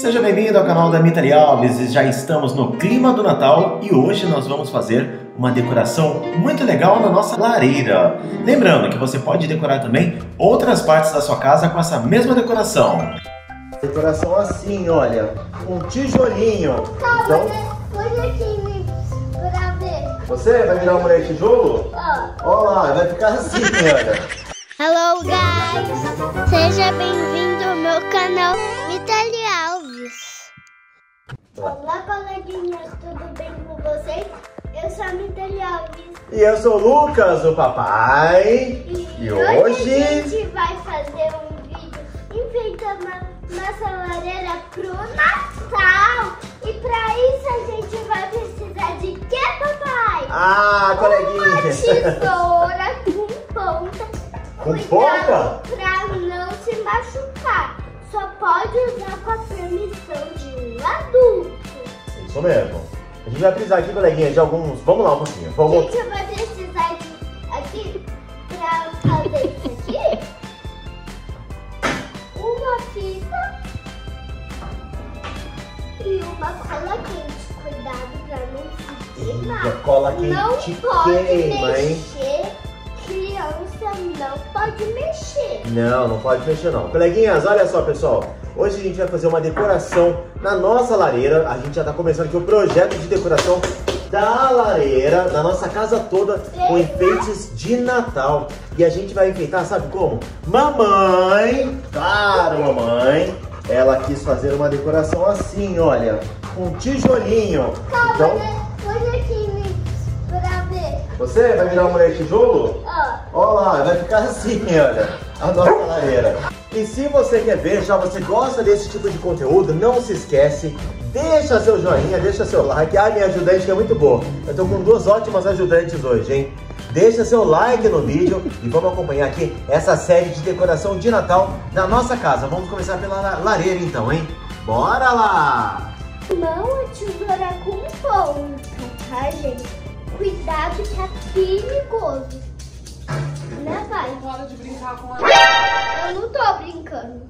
Seja bem-vindo ao canal da Mitali Alves. Já estamos no clima do Natal e hoje nós vamos fazer uma decoração muito legal na nossa lareira. Lembrando que você pode decorar também outras partes da sua casa com essa mesma decoração. Decoração assim, olha, um tijolinho. Calma, Então, põe aqui pra ver. você vai virar uma mulher de tijolo? Olha lá, vai ficar assim, olha. Hello, guys! Seja bem-vindo ao meu canal Mitali Alves. Olá, coleguinhas, tudo bem com vocês? Eu sou a Mitali Alves. E eu sou o Lucas, o papai. E hoje a gente vai fazer um vídeo enfeitando a nossa lareira pro Natal. E pra isso a gente vai precisar de quê, papai? Ah, coleguinha! Uma tesoura com ponta. Com Cuidado pra não se machucar. Só pode usar com a permissão de um adulto. Isso mesmo. A gente vai precisar aqui, coleguinha, de alguns... Vamos lá um pouquinho. A Vamos... gente vai precisar aqui pra fazer isso aqui. Uma fita e uma cola quente. Cuidado pra não se queimar. A cola quente não pode queima, hein? mexer. Criança não pode mexer. Não pode mexer não. Coleguinhas, olha só, pessoal. Hoje a gente vai fazer uma decoração na nossa lareira. A gente já tá começando aqui o projeto de decoração da lareira, da nossa casa toda, com enfeites de Natal. E a gente vai enfeitar, sabe como? Mamãe, claro, mamãe, ela quis fazer uma decoração assim, olha, com um tijolinho. Calma, Então, põe aqui pra ver. você vai virar uma mulher de tijolo? Olha lá, vai ficar assim, olha, a nossa lareira. E se você quer ver, já você gosta desse tipo de conteúdo, não se esquece, deixa seu joinha, deixa seu like. Ah, minha ajudante que é muito boa. Eu tô com duas ótimas ajudantes hoje, hein? Deixa seu like no vídeo e vamos acompanhar aqui essa série de decoração de Natal na nossa casa. Vamos começar pela lareira então, hein? Bora lá! Não a tesoura com ponta, tá, gente? Cuidado que é perigoso. Né, pai? Hora de brincar com ela. Eu não tô brincando.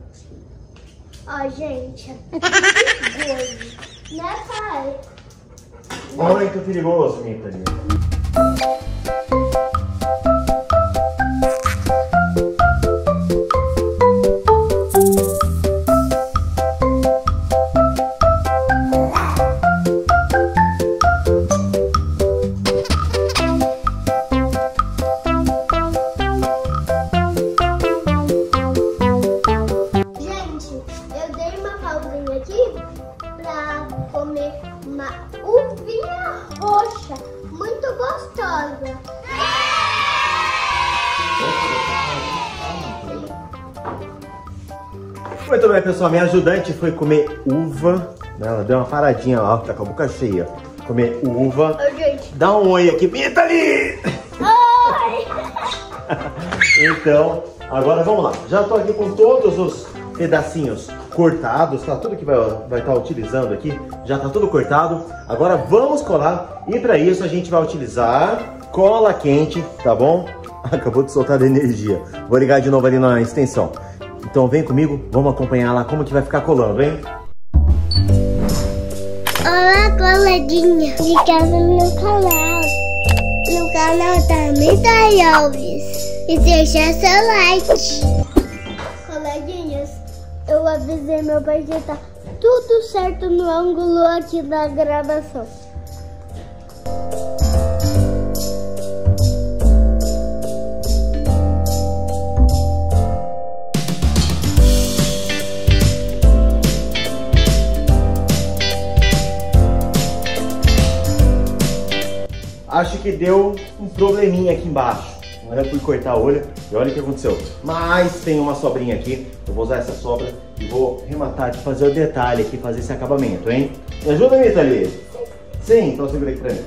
Ó, gente, é perigoso. Né, pai? Muito perigoso, minha Thalia. Gente, eu dei uma pausinha aqui pra comer uma uvinha roxa, muito gostosa. Muito bem, pessoal, minha ajudante foi comer uva, né? Ela deu uma paradinha lá, tá com a boca cheia. Comer uva. Ô, gente. Dá um oi aqui, Mitali! Oi! Então, agora vamos lá. Já tô aqui com todos os pedacinhos cortados, tá? Tudo que vai estar utilizando aqui, já tá tudo cortado. Agora vamos colar e para isso a gente vai utilizar cola quente, tá bom? Acabou de soltar da energia. Vou ligar de novo ali na extensão. Então vem comigo, vamos acompanhar lá como que vai ficar colando, hein? Olá, coleguinha, ligado no meu canal. No canal da Mitali Alves. E deixa seu like. Coleguinhas, eu avisei meu pai que tá tudo certo no ângulo aqui da gravação. Acho que deu um probleminha aqui embaixo. Agora eu fui cortar a olho e olha o que aconteceu. Mas tem uma sobrinha aqui. Eu vou usar essa sobra e vou rematar de fazer o detalhe aqui, fazer esse acabamento, hein? Me ajuda, Mitali? Sim, então segura aqui pra mim.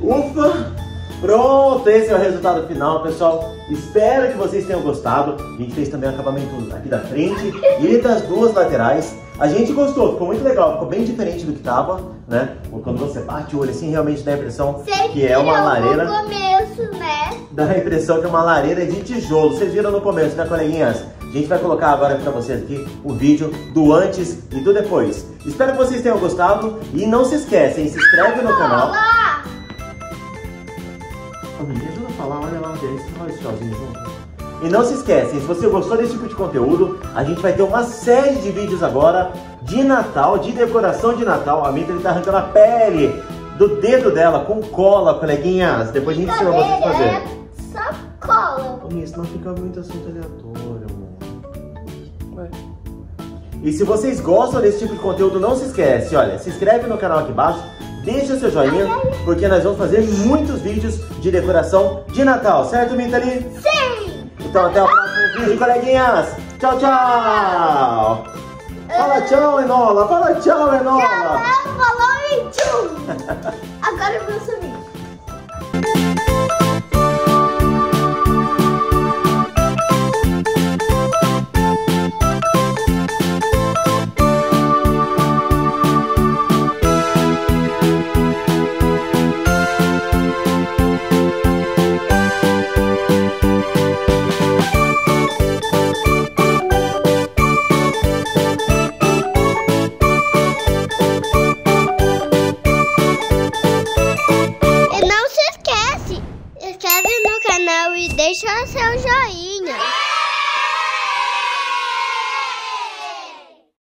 Ufa! Pronto, esse é o resultado final, pessoal. Espero que vocês tenham gostado. A gente fez também o acabamento aqui da frente e das duas laterais. A gente gostou, ficou muito legal, ficou bem diferente do que tava, né? Quando você bate o olho assim, realmente dá a impressão que é uma lareira. No começo, né? Dá a impressão que é uma lareira de tijolo. Vocês viram no começo, né, coleguinhas? A gente vai colocar agora pra vocês aqui o vídeo do antes e do depois. Espero que vocês tenham gostado e não se esquecem, se inscreve no canal. Me ajuda a falar, olha lá onde é isso, olha esse tchauzinho junto. E não se esquecem, se você gostou desse tipo de conteúdo, a gente vai ter uma série de vídeos agora de Natal, de decoração de Natal. A Mitra tá arrancando a pele do dedo dela com cola, coleguinhas. Depois a gente ensina vocês a fazer. É só cola. Isso não fica muito assunto aleatório, amor. Ué. E se vocês gostam desse tipo de conteúdo, não se esquece, olha, se inscreve no canal aqui embaixo. Deixa seu joinha, porque nós vamos fazer muitos vídeos de decoração de Natal, certo, Mitali? Sim! Então até o próximo vídeo, coleguinhas! Tchau, tchau! Fala tchau, Enola! Fala tchau, Enola! Falou e tchum! Agora eu vou subir. Deixa seu joinha.